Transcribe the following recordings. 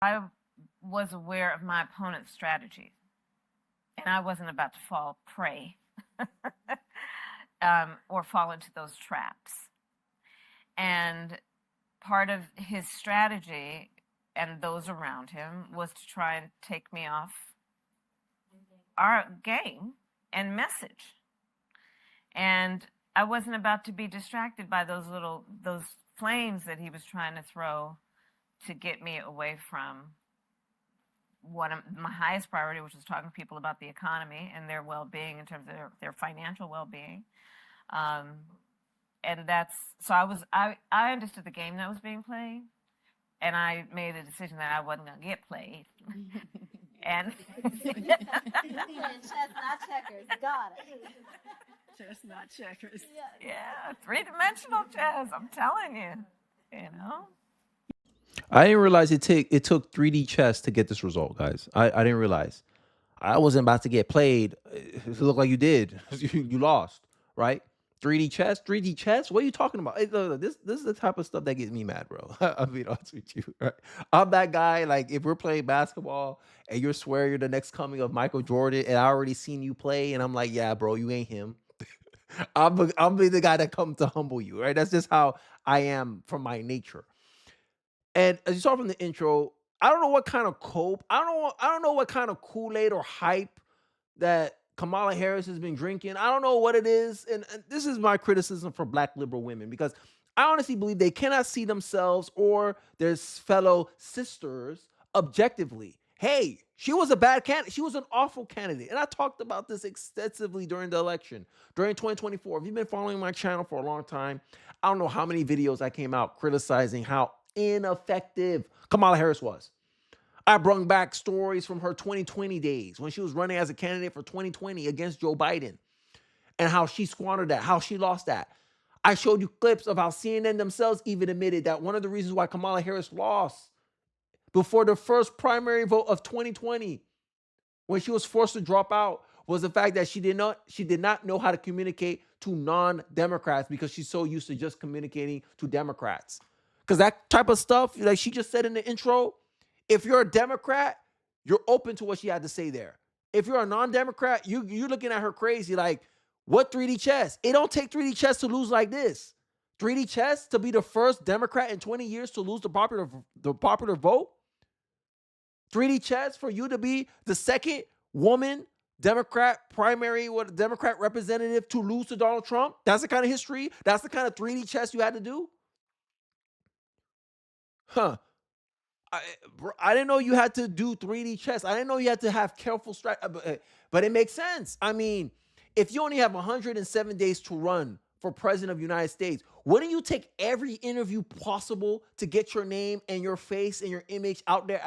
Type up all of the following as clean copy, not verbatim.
I was aware of my opponent's strategy, and I wasn't about to fall prey or fall into those traps. And part of his strategy and those around him was to try and take me off our game and message. And I wasn't about to be distracted by those flames that he was trying to throw to get me away from one of my highest priority, which was talking to people about the economy and their well-being in terms of their financial well-being. And so I understood the game that was being played, and I made a decision that I wasn't going to get played. And chess, not checkers. Got it. Chess, not checkers. Yeah, three-dimensional chess. I'm telling you, you know. I didn't realize it took 3D chess to get this result, guys. I didn't realize. I wasn't about to get played. It looked like you did. You lost, right? 3D chess. What are you talking about? This is the type of stuff that gets me mad, bro. I'll be honest with you. Right? I'm that guy. Like, if we're playing basketball and you're swearing you're the next coming of Michael Jordan, and I already seen you play, and I'm like, yeah, bro, you ain't him. I'll be the guy that comes to humble you, right? That's just how I am from my nature. And as you saw from the intro, I don't know what kind of I don't know what kind of Kool-Aid or hype that Kamala Harris has been drinking. I don't know what it is. And this is my criticism for Black liberal women, because I honestly believe they cannot see themselves or their fellow sisters objectively. Hey, she was a bad candidate. She was an awful candidate. And I talked about this extensively during the election, during 2024. If you've been following my channel for a long time, I don't know how many videos I came out criticizing how ineffective Kamala Harris was. I brought back stories from her 2020 days when she was running as a candidate for 2020 against Joe Biden, and how she squandered that, how she lost that. I showed you clips of how CNN themselves even admitted that one of the reasons why Kamala Harris lost before the first primary vote of 2020, when she was forced to drop out, was the fact that she did not know how to communicate to non-Democrats, because she's so used to just communicating to Democrats. Because that type of stuff, like she just said in the intro, if you're a Democrat, you're open to what she had to say there. If you're a non-Democrat, you're looking at her crazy, like, what 3D chess? It don't take 3D chess to lose like this. 3D chess to be the first Democrat in 20 years to lose the popular vote. 3D chess for you to be the second woman Democrat Democrat representative to lose to Donald Trump. That's the kind of history. That's the kind of 3D chess you had to do. Huh. I didn't know you had to do 3D chess. I didn't know you had to have careful strategy, but it makes sense. I mean, if you only have 107 days to run for president of the United States, wouldn't you take every interview possible to get your name and your face and your image out there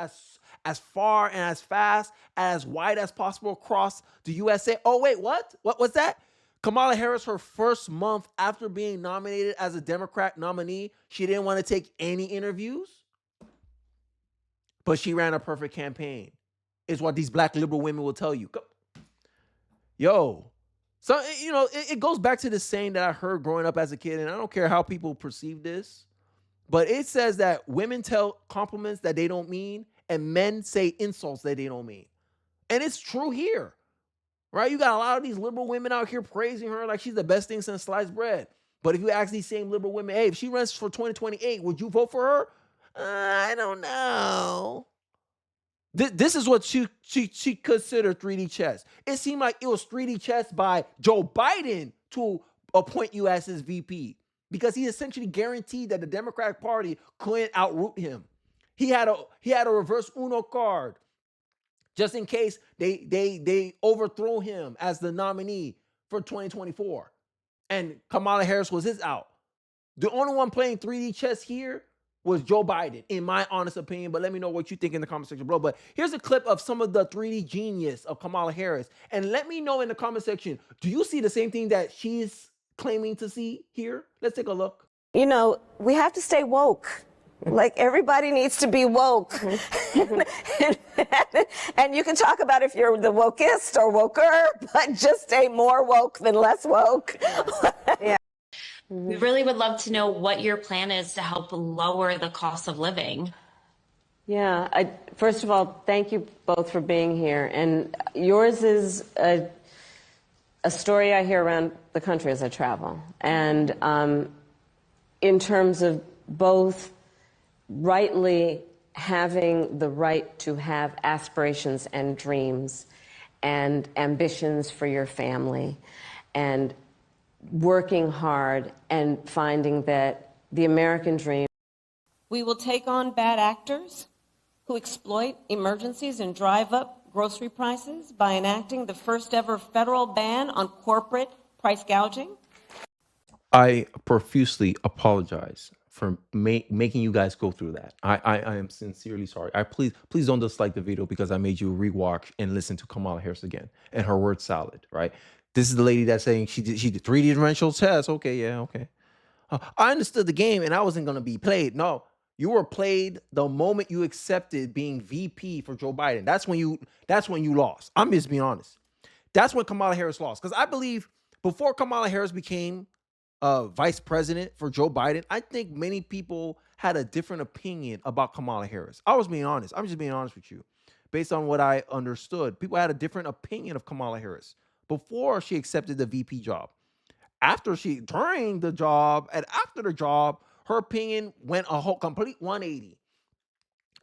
as far and as fast, as wide as possible across the USA? Oh, wait, what? What was that? Kamala Harris, her first month after being nominated as a Democrat nominee, she didn't want to take any interviews? But she ran a perfect campaign, is what these Black liberal women will tell you. Yo, so, you know, it goes back to the saying that I heard growing up as a kid, and I don't care how people perceive this, but it says that women tell compliments that they don't mean, and men say insults that they don't mean. And it's true here, right? You got a lot of these liberal women out here praising her like she's the best thing since sliced bread. But if you ask these same liberal women, hey, if she runs for 2028, would you vote for her? I don't know. This is what she considered 3D chess. It seemed like it was 3D chess by Joe Biden to appoint you as his VP, because he essentially guaranteed that the Democratic Party couldn't outroot him. He had a reverse Uno card just in case they overthrow him as the nominee for 2024. And Kamala Harris was his out. The only one playing 3D chess here was Joe Biden, in my honest opinion. But let me know what you think in the comment section below. But here's a clip of some of the 3D genius of Kamala Harris. And let me know in the comment section, do you see the same thing that she's claiming to see here? Let's take a look. You know, we have to stay woke. Like, everybody needs to be woke. And you can talk about if you're the wokest or woker, but just stay more woke than less woke. Yeah. We really would love to know what your plan is to help lower the cost of living. Yeah, first of all, thank you both for being here. And yours is a story I hear around the country as I travel. And in terms of both rightly having the right to have aspirations and dreams and ambitions for your family, and working hard and finding that the American dream. We will take on bad actors who exploit emergencies and drive up grocery prices by enacting the first ever federal ban on corporate price gouging. I profusely apologize for making you guys go through that. I am sincerely sorry. Please don't dislike the video because I made you rewatch and listen to Kamala Harris again and her word salad, right? This is the lady that's saying she did 3-dimensional chess. Okay, yeah, okay. I understood the game and I wasn't going to be played. No, you were played the moment you accepted being VP for Joe Biden. That's when you lost. I'm just being honest. That's when Kamala Harris lost. Because I believe before Kamala Harris became vice president for Joe Biden, I think many people had a different opinion about Kamala Harris. I was being honest. I'm just being honest with you. Based on what I understood, people had a different opinion of Kamala Harris before she accepted the VP job. During the job and after the job, her opinion went a whole complete 180.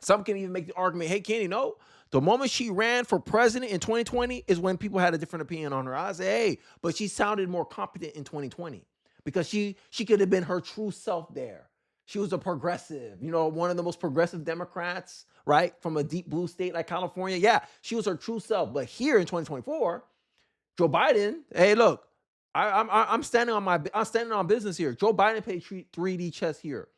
Some can even make the argument, hey, Kenny, no, the moment she ran for president in 2020 is when people had a different opinion on her. I say, hey, but she sounded more competent in 2020 because she could have been her true self there. She was a progressive, one of the most progressive Democrats, right? From a deep blue state like California. Yeah, she was her true self. But here in 2024, Joe Biden, hey, look, I'm standing on business here. Joe Biden played 3D chess here.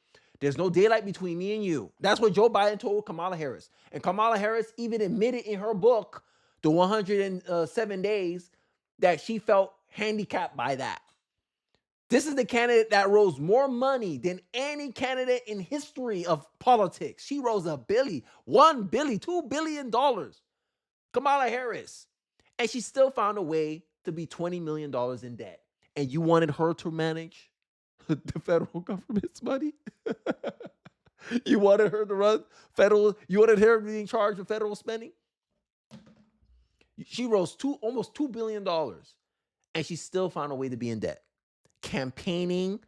There's no daylight between me and you. That's what Joe Biden told Kamala Harris. And Kamala Harris even admitted in her book, The 107 Days, that she felt handicapped by that. This is the candidate that rose more money than any candidate in history of politics. She rose $1 billion, $1 billion, $2 billion. Kamala Harris. And she still found a way to be $20 million in debt. And you wanted her to manage the federal government's money? You wanted her to run you wanted her to be in charge of federal spending? She rose almost $2 billion. And she still found a way to be in debt. Campaigning,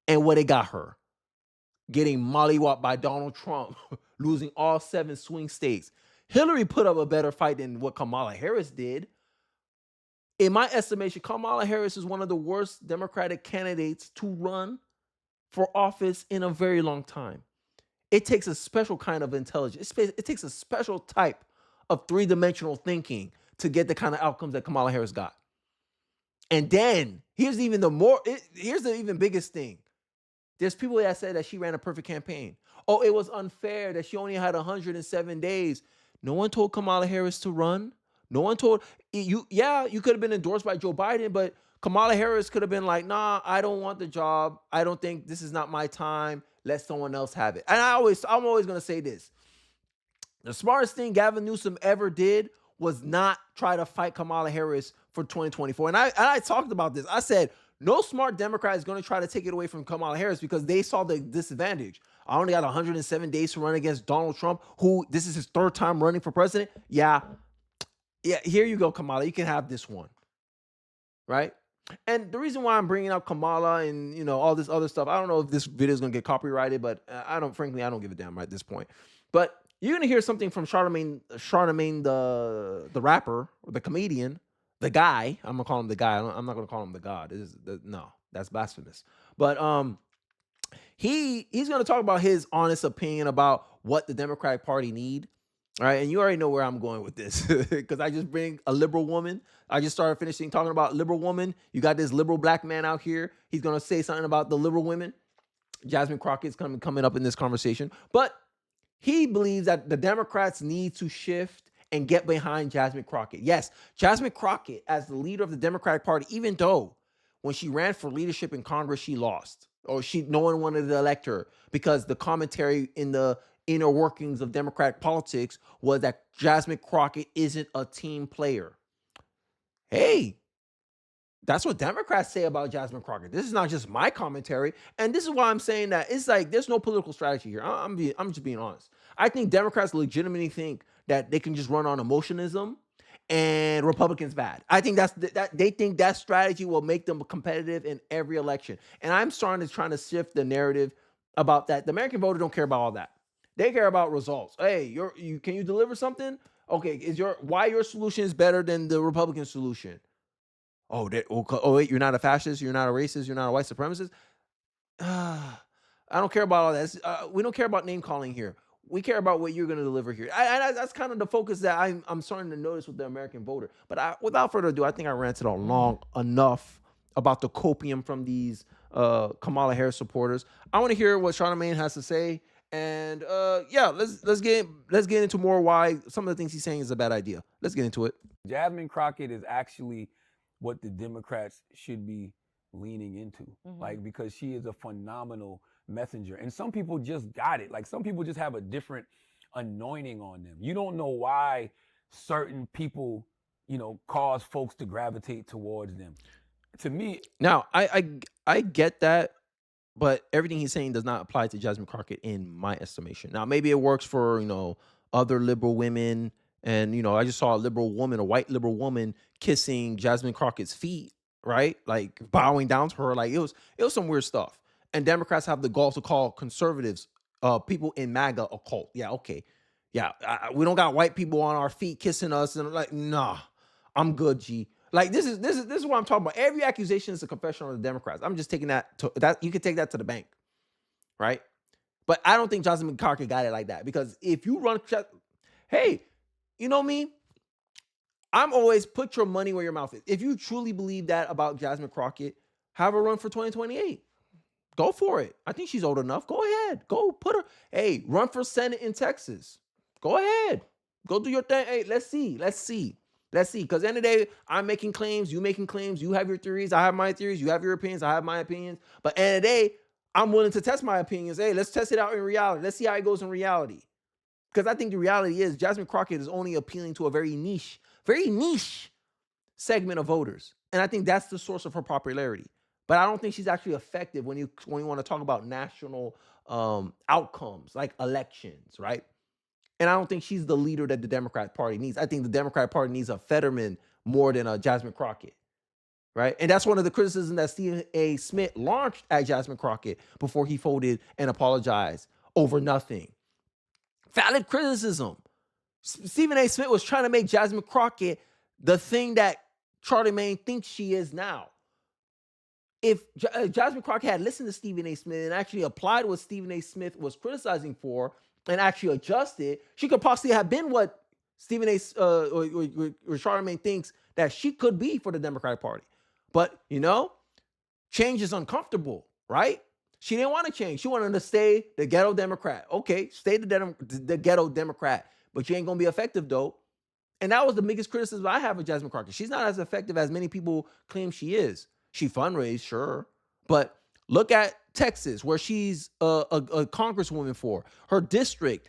and what it got her. Getting mollywopped by Donald Trump, losing all 7 swing states. Hillary put up a better fight than what Kamala Harris did. In my estimation, Kamala Harris is one of the worst Democratic candidates to run for office in a very long time. It takes a special kind of intelligence. It takes a special type of 3-dimensional thinking to get the kind of outcomes that Kamala Harris got. And then, here's the even biggest thing. There's people that said that she ran a perfect campaign. Oh, it was unfair that she only had 107 days. No one told Kamala Harris to run. No one told you. Yeah, you could have been endorsed by Joe Biden, but Kamala Harris could have been like, nah, I don't want the job. I don't think this is not my time. Let someone else have it. And I'm always going to say this. The smartest thing Gavin Newsom ever did was not try to fight Kamala Harris for 2024. And I talked about this. I said, no smart Democrat is going to try to take it away from Kamala Harris because they saw the disadvantage. I only got 107 days to run against Donald Trump, who this is his 3rd time running for president. Yeah, here you go, Kamala. You can have this one, right? And the reason why I'm bringing up Kamala and, all this other stuff, I don't know if this video is going to get copyrighted, but I don't give a damn right at this point. But you're going to hear something from Charlemagne, the rapper, or the comedian, the guy. I'm going to call him the guy. I'm not going to call him the god. No, that's blasphemous. But he's going to talk about his honest opinion about what the Democratic Party need. All right, and you already know where I'm going with this because I just bring a liberal woman. I just started finishing talking about liberal woman. You got this liberal black man out here. He's going to say something about the liberal women. Jasmine Crockett is coming up in this conversation. But he believes that the Democrats need to shift and get behind Jasmine Crockett. Yes, Jasmine Crockett, as the leader of the Democratic Party, even though when she ran for leadership in Congress, she lost. Or no one wanted to elect her because the commentary in the inner workings of Democratic politics was that Jasmine Crockett isn't a team player. Hey, That's what Democrats say about Jasmine Crockett. This is not just my commentary, and this is why I'm saying that it's like there's no political strategy here. I'm just being honest. I think Democrats legitimately think that they can just run on emotionism, and Republicans bad. I think that they think that strategy will make them competitive in every election. And I'm starting to try to shift the narrative about that. The American voter don't care about all that. They care about results. Hey, can you deliver something? Okay, why your solution is better than the Republican solution? Oh, wait, you're not a fascist, you're not a racist, you're not a white supremacist. I don't care about all that. We don't care about name calling here. We care about what you're going to deliver here. That's kind of the focus that I'm starting to notice with the American voter. But without further ado, I think I ranted on long enough about the copium from these Kamala Harris supporters. I want to hear what Charlamagne has to say. And let's get into more why some of the things he's saying is a bad idea. Let's get into it. Jasmine Crockett is actually what the Democrats should be leaning into, like, because she is a phenomenal messenger. And some people just got it. Like, some people just have a different anointing on them. You don't know why certain people, cause folks to gravitate towards them. To me, now I get that, but everything he's saying does not apply to Jasmine Crockett in my estimation. Now, maybe it works for, other liberal women. And, I just saw a white liberal woman kissing Jasmine Crockett's feet, right? Like bowing down to her. Like it was some weird stuff. And Democrats have the gall to call conservatives, people in MAGA, a cult. Yeah, okay. Yeah, we don't got white people on our feet kissing us. And like, nah, I'm good, G. Like this is what I'm talking about. Every accusation is a confession on the Democrats. I'm just taking that you can take that to the bank, right? But I don't think Jasmine Crockett got it like that, because if you run, hey, you know me, I'm always put your money where your mouth is. If you truly believe that about Jasmine Crockett, have her run for 2028. Go for it. I think she's old enough. Go ahead. Go put her. Hey, run for Senate in Texas. Go ahead. Go do your thing. Hey, let's see. Because at the end of the day, I'm making claims. You making claims. You have your theories. I have my theories. You have your opinions. I have my opinions. But at the end of the day, I'm willing to test my opinions. Hey, let's test it out in reality. Let's see how it goes in reality. Because I think the reality is Jasmine Crockett is only appealing to a very niche segment of voters. And I think that's the source of her popularity. But I don't think she's actually effective when you want to talk about national outcomes like elections, right? And I don't think she's the leader that the Democrat Party needs. I think the Democrat Party needs a Fetterman more than a Jasmine Crockett, right? And that's one of the criticisms that Stephen A. Smith launched at Jasmine Crockett before he folded and apologized over nothing. Valid criticism. Stephen A. Smith was trying to make Jasmine Crockett the thing that Charlamagne thinks she is now. If Jasmine Crockett had listened to Stephen A. Smith and actually applied what Stephen A. Smith was criticizing for and actually adjusted, she could possibly have been what Stephen A. or Charlamagne thinks that she could be for the Democratic Party. But, change is uncomfortable, right? She didn't want to change. She wanted to stay the ghetto Democrat. Okay, stay the ghetto Democrat. But you ain't going to be effective, though. And that was the biggest criticism I have of Jasmine Crockett. She's not as effective as many people claim she is. She fundraised, sure. But look at Texas, where she's a congresswoman for. Her district,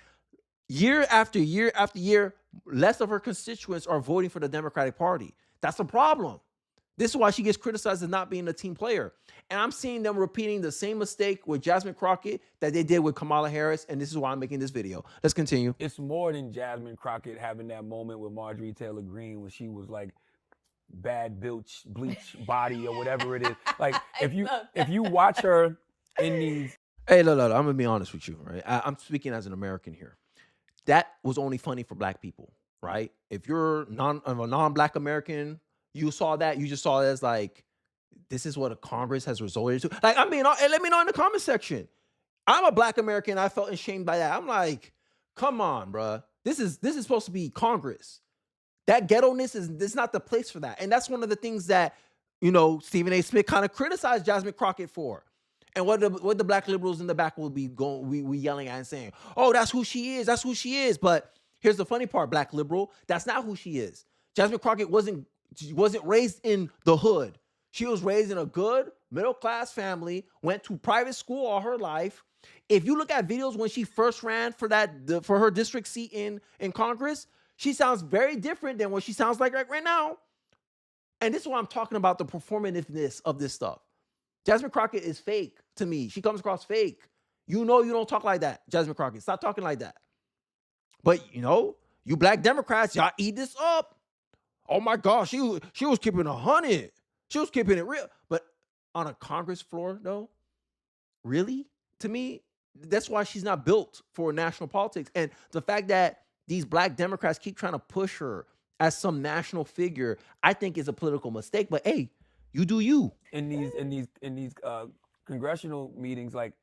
year after year after year, less of her constituents are voting for the Democratic Party. That's a problem. This is why she gets criticized as not being a team player. And I'm seeing them repeating the same mistake with Jasmine Crockett that they did with Kamala Harris, and this is why I'm making this video. Let's continue. It's more than Jasmine Crockett having that moment with Marjorie Taylor Greene when she was like bad bleach body or whatever it is. Like if you watch her in these. Hey, look, I'm gonna be honest with you, right? I'm speaking as an American here. That was only funny for black people, right? If you're a non-black American, you saw that, you just saw it as like, this is what a Congress has resorted to. Like, let me know in the comment section. I'm a black American. I felt ashamed by that. I'm like, come on, bruh. This is supposed to be Congress. That ghetto-ness is not the place for that. And that's one of the things that, Stephen A. Smith kind of criticized Jasmine Crockett for. And what the black liberals in the back will be we yelling at and saying, oh, that's who she is. That's who she is. But here's the funny part, black liberal. That's not who she is. Jasmine Crockett wasn't raised in the hood. She was raised in a good middle-class family, went to private school all her life. If you look at videos when she first ran for her district seat in Congress, she sounds very different than what she sounds like right now. And this is why I'm talking about the performativeness of this stuff. Jasmine Crockett is fake to me. She comes across fake. You know you don't talk like that, Jasmine Crockett. Stop talking like that. But, you know, you black Democrats, y'all eat this up. Oh, my gosh, she was keeping 100. She was keeping it real. But on a Congress floor, though, really? To me, that's why she's not built for national politics. And the fact that these black Democrats keep trying to push her as some national figure, I think is a political mistake. But hey, you do you. In these congressional meetings, like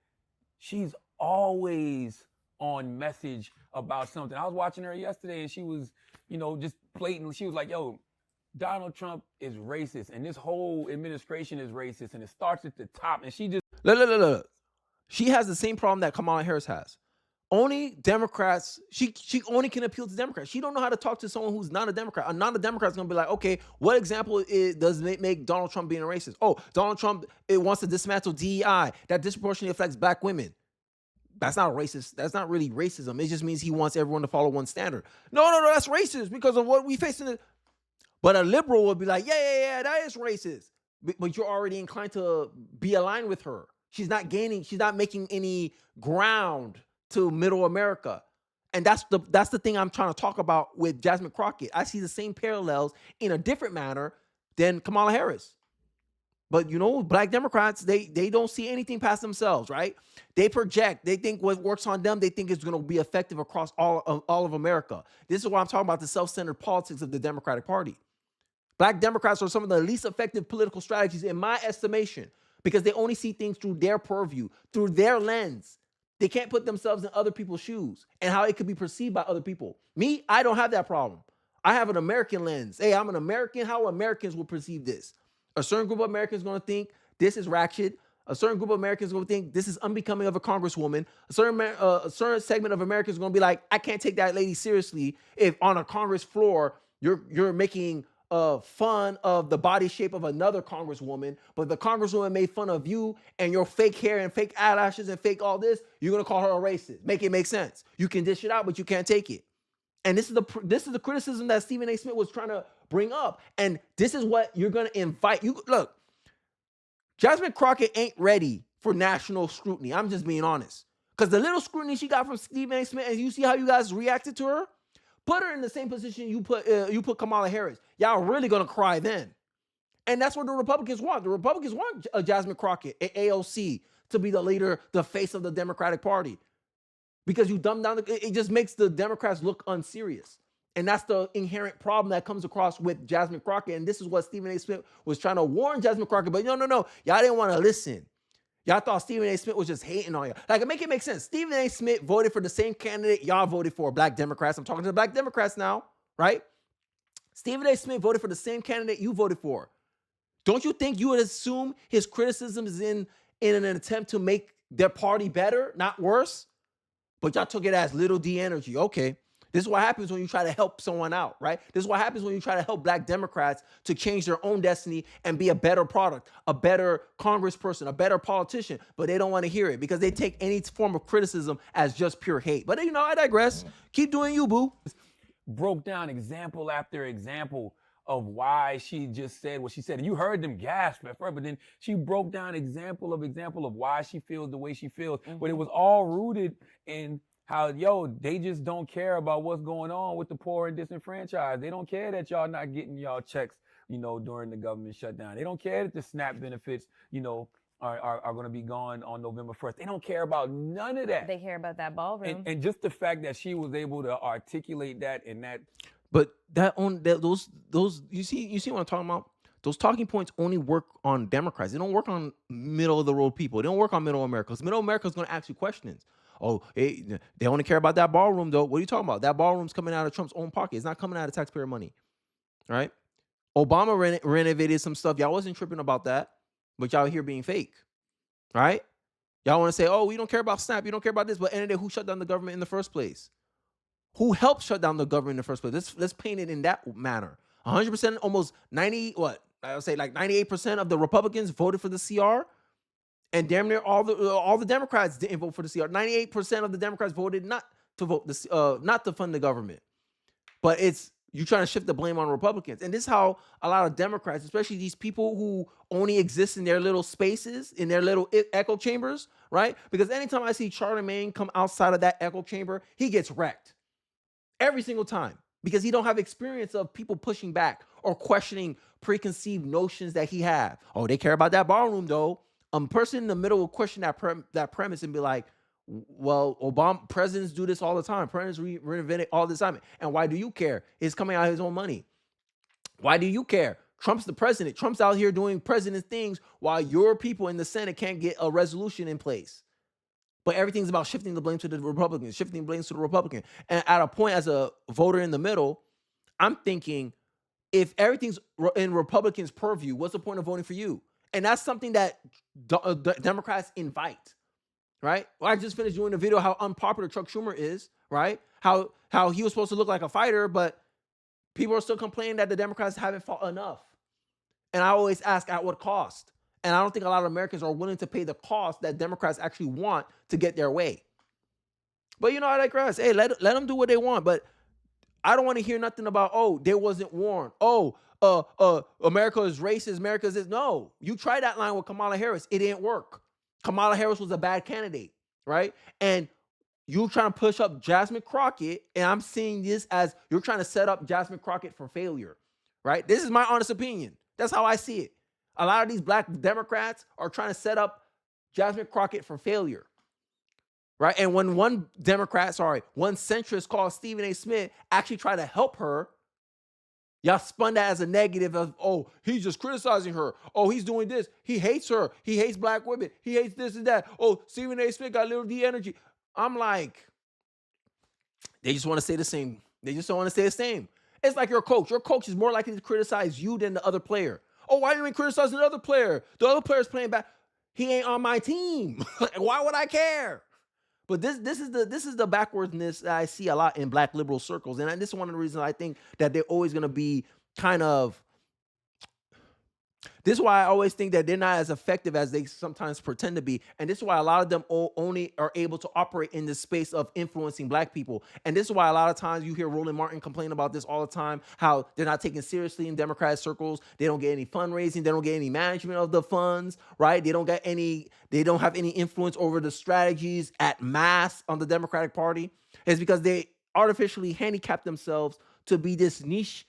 she's always on message about something. I was watching her yesterday, and she was, you know, just blatant. She was like, "Yo, Donald Trump is racist, and this whole administration is racist, and it starts at the top." And she just Look. She has the same problem that Kamala Harris has. Only Democrats, she only can appeal to Democrats. She don't know how to talk to someone who's not a Democrat. A non-Democrat is going to be like, okay, what example does make Donald Trump being a racist? Oh, Donald Trump wants to dismantle DEI. That disproportionately affects black women. That's not racist. That's not really racism. It just means he wants everyone to follow one standard. No, that's racist because of what we face in it. But a liberal would be like, yeah, that is racist. But you're already inclined to be aligned with her. She's not making any ground to middle America. And that's the thing I'm trying to talk about with Jasmine Crockett. I see the same parallels in a different manner than Kamala Harris. But you know, black Democrats, they don't see anything past themselves, right? They project. They think what works on them, they think is going to be effective across all of America. This is why I'm talking about the self-centered politics of the Democratic Party. Black Democrats are some of the least effective political strategies in my estimation because they only see things through their purview, through their lens. They can't put themselves in other people's shoes and how it could be perceived by other people. Me, I don't have that problem. I have an American lens. Hey, I'm an American. How Americans will perceive this. A certain group of Americans are going to think this is ratchet. A certain group of Americans are going to think this is unbecoming of a congresswoman. A certain segment of Americans are going to be like, I can't take that lady seriously if on a Congress floor you're making fun of the body shape of another congresswoman, but the congresswoman made fun of you and your fake hair and fake eyelashes and fake all this. You're gonna call her a racist. Make it make sense. You can dish it out, but you can't take it. And this is the criticism that Stephen A. Smith was trying to bring up. And this is what you're gonna invite. You look, Jasmine Crockett ain't ready for national scrutiny. I'm just being honest, because the little scrutiny she got from Stephen A. Smith, and you see how you guys reacted to her. Put her in the same position you put Kamala Harris. Y'all really gonna cry then, and that's what the Republicans want. The Republicans want Jasmine Crockett, AOC, to be the leader, the face of the Democratic Party, because you dumb down. It just makes the Democrats look unserious, and that's the inherent problem that comes across with Jasmine Crockett. And this is what Stephen A. Smith was trying to warn Jasmine Crockett, but no, y'all didn't want to listen. Y'all thought Stephen A. Smith was just hating on you. Like, make it make sense. Stephen A. Smith voted for the same candidate y'all voted for, black Democrats. I'm talking to the black Democrats now, right? Stephen A. Smith voted for the same candidate you voted for. Don't you think you would assume his criticism is in an attempt to make their party better, not worse? But y'all took it as little D energy. Okay. This is what happens when you try to help someone out, right? This is what happens when you try to help black Democrats to change their own destiny and be a better product, a better congressperson, a better politician, but they don't want to hear it because they take any form of criticism as just pure hate. But, you know, I digress. Keep doing you, boo. broke down example after example of why she just said what she said. And you heard them gasp at first, but then she broke down example of why she feels the way she feels. But it was all rooted in how, they just don't care about what's going on with the poor and disenfranchised. They don't care that y'all not getting y'all checks, during the government shutdown. They don't care that the SNAP benefits, are going to be gone on November 1st. They don't care about none of that. They care about that ballroom. And just the fact that she was able to articulate that in that. But those you see what I'm talking about? Those talking points only work on Democrats. They don't work on middle of the road people. They don't work on middle America. Because middle America is going to ask you questions. Oh, hey, they only care about that ballroom though. What are you talking about? That ballroom's coming out of Trump's own pocket. It's not coming out of taxpayer money, right? Obama renovated some stuff. Y'all wasn't tripping about that, but y'all here being fake, right? Y'all want to say, oh, we don't care about SNAP. You don't care about this. But at the end of the day, who shut down the government in the first place? Who helped shut down the government in the first place? Let's paint it in that manner. 100%, almost 90, I would say like 98% of the Republicans voted for the CR, and damn near all the Democrats didn't vote for the CR. 98% of the Democrats voted not to fund the government. But it's You trying to shift the blame on Republicans. And this is how a lot of Democrats, especially these people who only exist in their little spaces, in their little echo chambers, right? Because anytime I see Charlemagne come outside of that echo chamber, he gets wrecked every single time because he don't have experience of people pushing back or questioning preconceived notions that he have. Oh, they care about that ballroom though. A person in the middle will question that premise and be like, well, Obama presidents do this all the time. Presidents reinvent it all the time. And why do you care? It's coming out of his own money. Why do you care? Trump's the president. Trump's out here doing president things while your people in the Senate can't get a resolution in place. But everything's about shifting the blame to the Republicans, shifting blames to the Republican. And at a point, as a voter in the middle, I'm thinking, if everything's in Republicans' purview, what's the point of voting for you? And that's something that Democrats invite. Right? Well, I just finished doing a video how unpopular Chuck Schumer is, right? How he was supposed to look like a fighter, but people are still complaining that the Democrats haven't fought enough. And I always ask, at what cost? And I don't think a lot of Americans are willing to pay the cost that Democrats actually want to get their way. But you know, I digress. Hey, let them do what they want. But I don't want to hear nothing about, oh, there wasn't warned. Oh, America is racist. America is this. No, you tried that line with Kamala Harris. It didn't work. Kamala Harris was a bad candidate, right? And you're trying to push up Jasmine Crockett, and I'm seeing this as you're trying to set up Jasmine Crockett for failure, right? This is my honest opinion. That's how I see it. A lot of these black Democrats are trying to set up Jasmine Crockett for failure, right? And when one centrist called Stephen A. Smith actually tried to help her, y'all spun that as a negative of, oh, he's just criticizing her. Oh, he's doing this. He hates her. He hates black women. He hates this and that. Oh, Stephen A. Smith got little D energy. I'm like, they just want to say the same. They just don't want to say the same. It's like your coach. Your coach is more likely to criticize you than the other player. Oh, why are you criticizing the other player? The other player's playing back. He ain't on my team. Why would I care? But this is the backwardness that I see a lot in black liberal circles. And this is one of the reasons I think that they're always going to be kind of, this is why I always think that they're not as effective as they sometimes pretend to be. And this is why a lot of them only are able to operate in this space of influencing black people. And this is why a lot of times you hear Roland Martin complain about this all the time, how they're not taken seriously in Democrat circles. They don't get any fundraising. They don't get any management of the funds, right? They don't have any influence over the strategies at mass on the Democratic Party. It's because they artificially handicap themselves to be this niche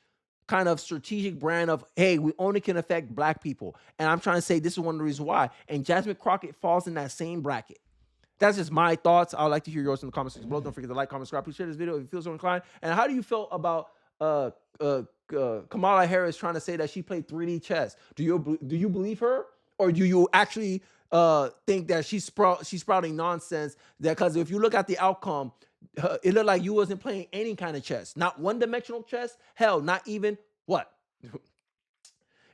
kind of strategic brand of, hey, we only can affect black people. And I'm trying to say this is one of the reasons why. And Jasmine Crockett falls in that same bracket. That's just my thoughts. I would like to hear yours in the comments section below. Don't forget to like, comment, subscribe. Please share this video if you feel so inclined. And how do you feel about Kamala Harris trying to say that she played 3D chess? Do you believe her? Or do you actually think that she's sprouting nonsense? That because if you look at the outcome, it looked like you wasn't playing any kind of chess. Not one-dimensional chess. Hell, not even what? It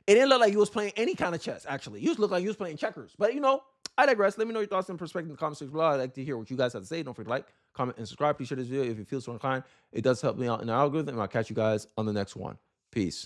didn't look like you was playing any kind of chess, actually. You just looked like you was playing checkers. But, you know, I digress. Let me know your thoughts and perspective in the comment section below. I'd like to hear what you guys have to say. Don't forget to like, comment, and subscribe. Please share this video if you feel so inclined. It does help me out in the algorithm. And I'll catch you guys on the next one. Peace.